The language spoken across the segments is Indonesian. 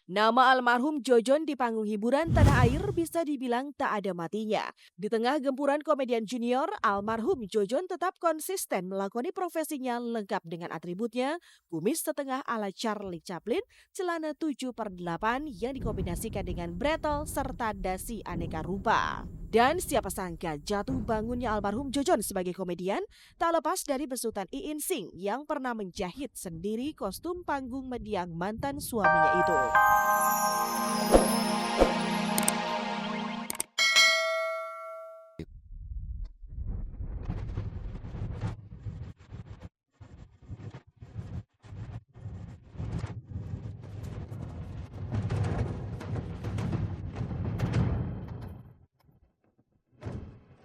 Nama almarhum Jojon di panggung hiburan tanah air bisa dibilang tak ada matinya. Di tengah gempuran komedian junior, almarhum Jojon tetap konsisten melakoni profesinya lengkap dengan atributnya, kumis setengah ala Charlie Chaplin, celana 7/8 yang dikombinasikan dengan bretel serta dasi aneka rupa. Dan siapa sangka jatuh bangunnya almarhum Jojon sebagai komedian tak lepas dari besutan Iin Sing yang pernah menjahit sendiri kostum panggung mendiang mantan suaminya itu.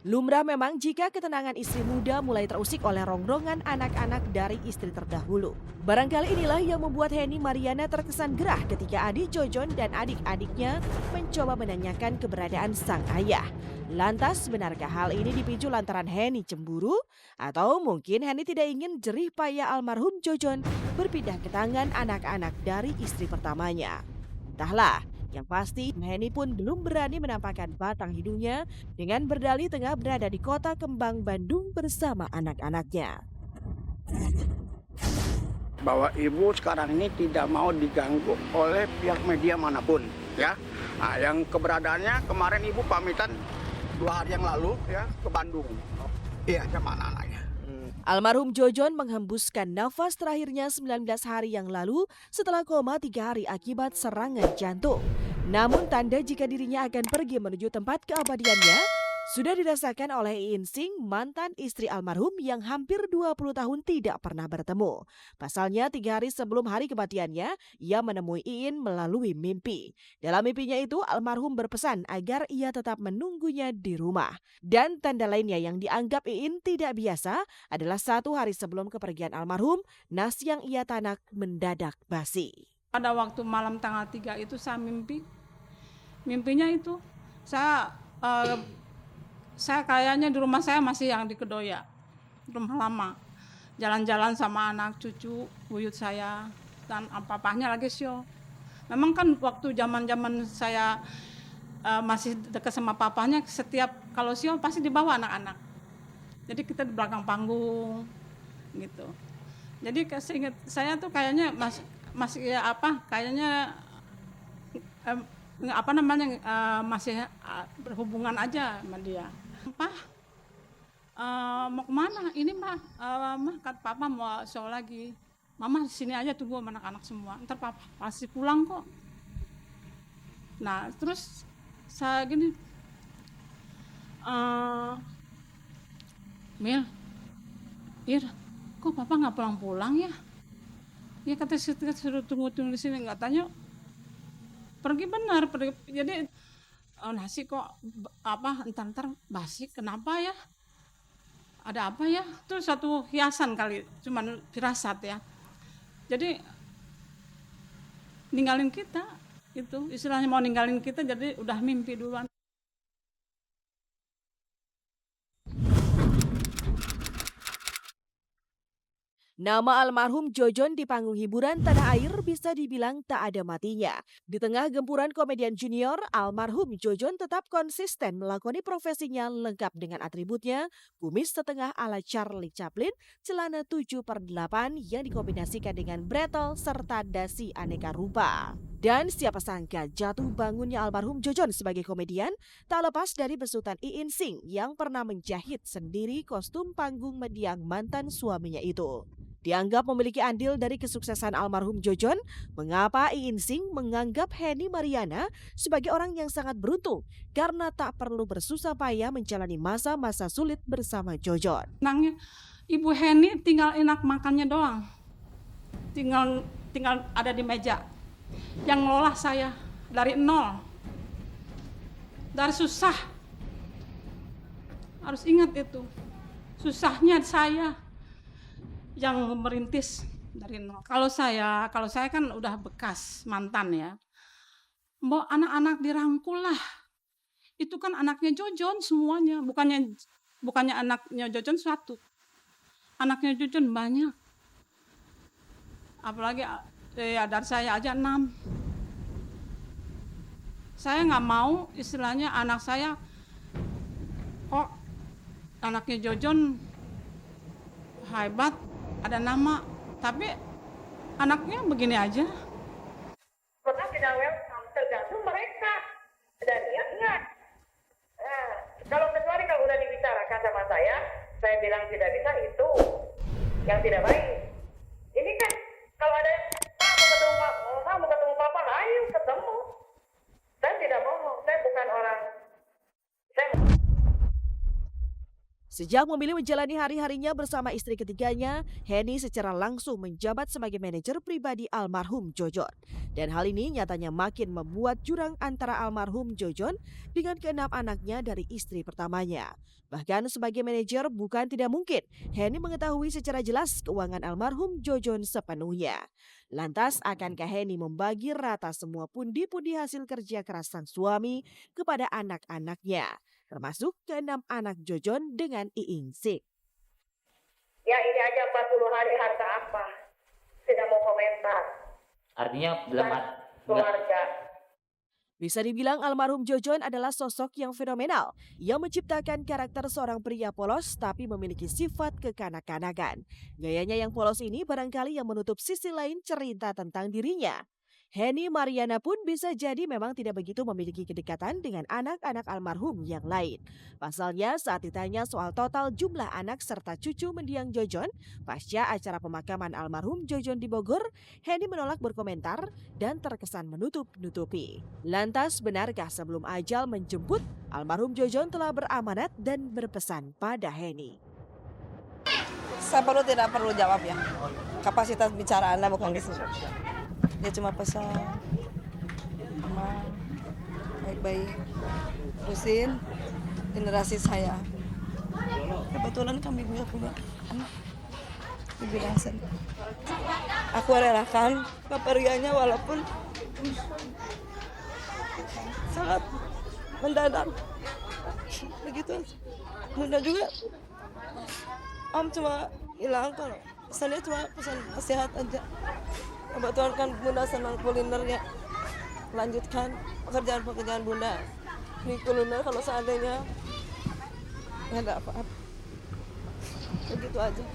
Lumrah memang jika ketenangan istri muda mulai terusik oleh rongrongan anak-anak dari istri terdahulu. Barangkali inilah yang membuat Henny Mariana terkesan gerah ketika adik Jojon dan adik-adiknya mencoba menanyakan keberadaan sang ayah. Lantas benarkah hal ini dipicu lantaran Henny cemburu? Atau mungkin Henny tidak ingin jerih payah almarhum Jojon berpindah ke tangan anak-anak dari istri pertamanya? Entahlah, yang pasti Henny pun belum berani menampakkan batang hidungnya dengan berdalih tengah berada di kota kembang Bandung bersama anak-anaknya. Bahwa ibu sekarang ini tidak mau diganggu oleh pihak media manapun, ya. Nah, yang keberadaannya kemarin ibu pamitan 2 hari yang lalu, ya, ke Bandung. Iya, sama anak-anaknya. Almarhum Jojon menghembuskan nafas terakhirnya 19 hari yang lalu setelah koma 3 hari akibat serangan jantung. Namun tanda jika dirinya akan pergi menuju tempat keabadiannya sudah dirasakan oleh Iin Sing, mantan istri almarhum yang hampir 20 tahun tidak pernah bertemu. Pasalnya 3 hari sebelum hari kematiannya, ia menemui Iin melalui mimpi. Dalam mimpinya itu, almarhum berpesan agar ia tetap menunggunya di rumah. Dan tanda lainnya yang dianggap Iin tidak biasa adalah 1 hari sebelum kepergian almarhum, nasi yang ia tanak mendadak basi. Pada waktu malam tanggal 3 itu saya mimpinya itu saya kayaknya di rumah saya masih yang di Kedoya, rumah lama. Jalan-jalan sama anak cucu buyut saya dan papahnya lagi show. Memang kan waktu zaman-zaman saya masih dekat sama papahnya, setiap kalau show pasti dibawa anak-anak. Jadi kita di belakang panggung gitu. Jadi seingat saya tuh kayaknya masih kayaknya masih berhubungan aja sama dia. Pak, mau kemana? Ini mah kata papa mau show lagi. Mama sini aja tunggu sama anak-anak semua. Ntar papa pasti pulang kok. Nah terus saya gini, Mil, Ir, kok papa nggak pulang-pulang ya? Ya kata suruh tunggu di sini, nggak tanya. Pergi benar, pergi. Jadi nasi kok entar basi, kenapa ya? Ada apa ya? Itu satu hiasan kali, cuman firasat ya. Jadi ninggalin kita, itu istilahnya mau ninggalin kita, jadi udah mimpi duluan. Nama almarhum Jojon di panggung hiburan tanah air bisa dibilang tak ada matinya. Di tengah gempuran komedian junior, almarhum Jojon tetap konsisten melakoni profesinya lengkap dengan atributnya, kumis setengah ala Charlie Chaplin, celana 7/8 yang dikombinasikan dengan bretel serta dasi aneka rupa. Dan siapa sangka jatuh bangunnya almarhum Jojon sebagai komedian tak lepas dari besutan Iin Sing yang pernah menjahit sendiri kostum panggung mendiang mantan suaminya itu. Dianggap memiliki andil dari kesuksesan almarhum Jojon, mengapa Iin Sing menganggap Henny Mariana sebagai orang yang sangat beruntung karena tak perlu bersusah payah menjalani masa-masa sulit bersama Jojon. Nangnya Ibu Henny tinggal enak makannya doang, tinggal ada di meja. Yang ngelola saya dari nol, dari susah. Harus ingat itu, susahnya saya yang merintis dari nol. Kalau saya kan udah bekas mantan ya. Mbok anak-anak dirangkul lah. Itu kan anaknya Jojon semuanya, bukannya anaknya Jojon satu. Anaknya Jojon banyak. Apalagi ya dari saya aja 6. Saya nggak mau istilahnya anak saya, kok anaknya Jojon hebat, ada nama, tapi anaknya begini aja. Karena tidak welcome, tergantung mereka. Dan ya enggak. Nah, kalau kecuali kalau udah dibicarakan sama saya bilang tidak bisa, itu yang tidak baik. Ini kan kalau ada yang mau ketemu papa, ayo ketemu. Saya tidak bohong, saya bukan orang. Sejak memilih menjalani hari-harinya bersama istri ketiganya, Henny secara langsung menjabat sebagai manajer pribadi almarhum Jojon. Dan hal ini nyatanya makin membuat jurang antara almarhum Jojon dengan keenam anaknya dari istri pertamanya. Bahkan sebagai manajer bukan tidak mungkin Henny mengetahui secara jelas keuangan almarhum Jojon sepenuhnya. Lantas akankah Henny membagi rata semua pundi-pundi hasil kerja keras sang suami kepada anak-anaknya, termasuk keenam anak Jojon dengan Iing Sik? Ya ini aja 40 hari harta apa? Tidak mau komentar. Artinya belum Keluarga. Bisa dibilang almarhum Jojon adalah sosok yang fenomenal yang menciptakan karakter seorang pria polos tapi memiliki sifat kekanak-kanakan. Gayanya yang polos ini barangkali yang menutup sisi lain cerita tentang dirinya. Henny Mariana pun bisa jadi memang tidak begitu memiliki kedekatan dengan anak-anak almarhum yang lain. Pasalnya saat ditanya soal total jumlah anak serta cucu mendiang Jojon pasca acara pemakaman almarhum Jojon di Bogor, Henny menolak berkomentar dan terkesan menutup-nutupi. Lantas benarkah sebelum ajal menjemput, almarhum Jojon telah beramanat dan berpesan pada Henny? Saya tidak perlu jawab ya. Kapasitas bicara Anda bukan di situ. Dia cuma pesan, mama, baik-baik, terusin generasi saya. Kebetulan kami juga punya anak di bidang seni. Aku relakan kepergiannya walaupun sangat mendadak. Begitu. Bunda juga, Om cuma hilang kalau pesannya cuma pesan nasihat aja. Kebetulan kan Bunda senang kulinernya, lanjutkan pekerjaan-pekerjaan Bunda di kuliner kalau seandainya nggak ada apa-apa. Begitu aja.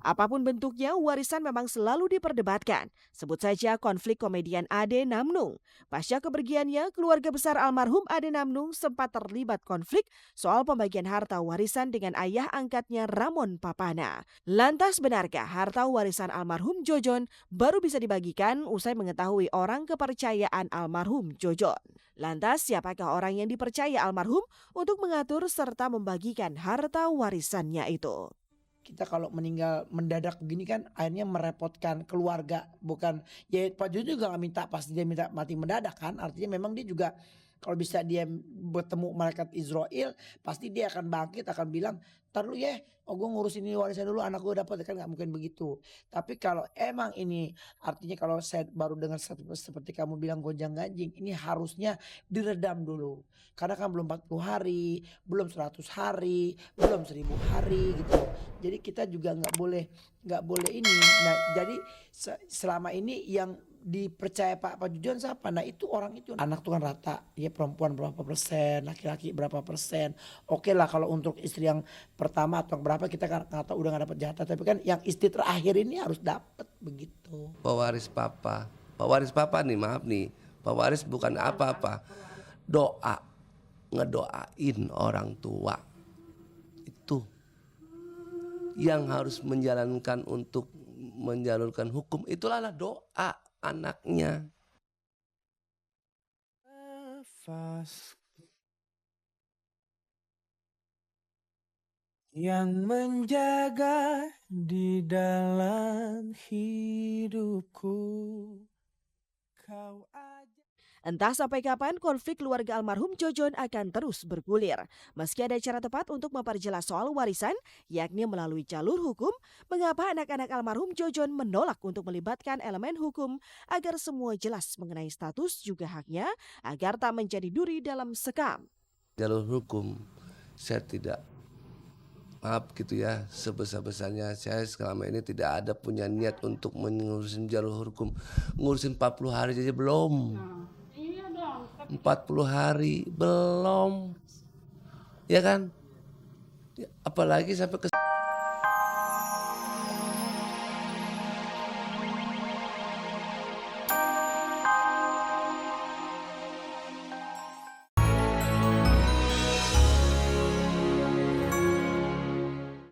Apapun bentuknya, warisan memang selalu diperdebatkan. Sebut saja konflik komedian Ade Namnung. Pasca kepergiannya, keluarga besar almarhum Ade Namnung sempat terlibat konflik soal pembagian harta warisan dengan ayah angkatnya Ramon Papana. Lantas benarkah harta warisan almarhum Jojon baru bisa dibagikan usai mengetahui orang kepercayaan almarhum Jojon? Lantas siapakah orang yang dipercaya almarhum untuk mengatur serta membagikan harta warisannya itu? Kita kalau meninggal mendadak begini kan akhirnya merepotkan keluarga. Bukan ya Pak Jojo juga gak minta, pasti dia minta mati mendadak kan. Artinya memang dia juga kalau bisa dia bertemu malaikat Israel pasti dia akan bangkit, akan bilang ntar lu ya, oh gue ngurus ini warisan dulu, anak gue dapat, kan gak mungkin begitu. Tapi kalau emang ini artinya kalau saya baru dengar seperti kamu bilang gonjang ganjing, ini harusnya diredam dulu. Karena kan belum 40 hari, belum 100 hari, belum 1000 hari gitu. Jadi kita juga nggak boleh ini. Nah jadi selama ini yang dipercaya Pak Jojon siapa? Nah itu orang itu. Anak tuh kan rata, ya perempuan berapa persen, laki-laki berapa persen. Oke lah kalau untuk istri yang pertama atau berapa kita kan nggak tahu, udah nggak dapat jatah. Tapi kan yang istri terakhir ini harus dapat begitu. Pewaris papa nih, maaf nih, pewaris bukan apa-apa. Doa, ngedoain orang tua. Itu yang harus menjalankan untuk menjalurkan hukum, itulah doa anaknya. Nafas yang menjaga di dalam hidupku, kau aja. Entah sampai kapan konflik keluarga almarhum Jojon akan terus bergulir. Meski ada cara tepat untuk memperjelas soal warisan, yakni melalui jalur hukum, mengapa anak-anak almarhum Jojon menolak untuk melibatkan elemen hukum agar semua jelas mengenai status juga haknya, agar tak menjadi duri dalam sekam. Jalur hukum saya tidak maaf gitu ya, sebesar-besarnya saya selama ini tidak ada punya niat untuk mengurusin jalur hukum. Ngurusin 40 hari aja belum. Iya dong. 40 hari belum. Ya kan? Apalagi sampai ke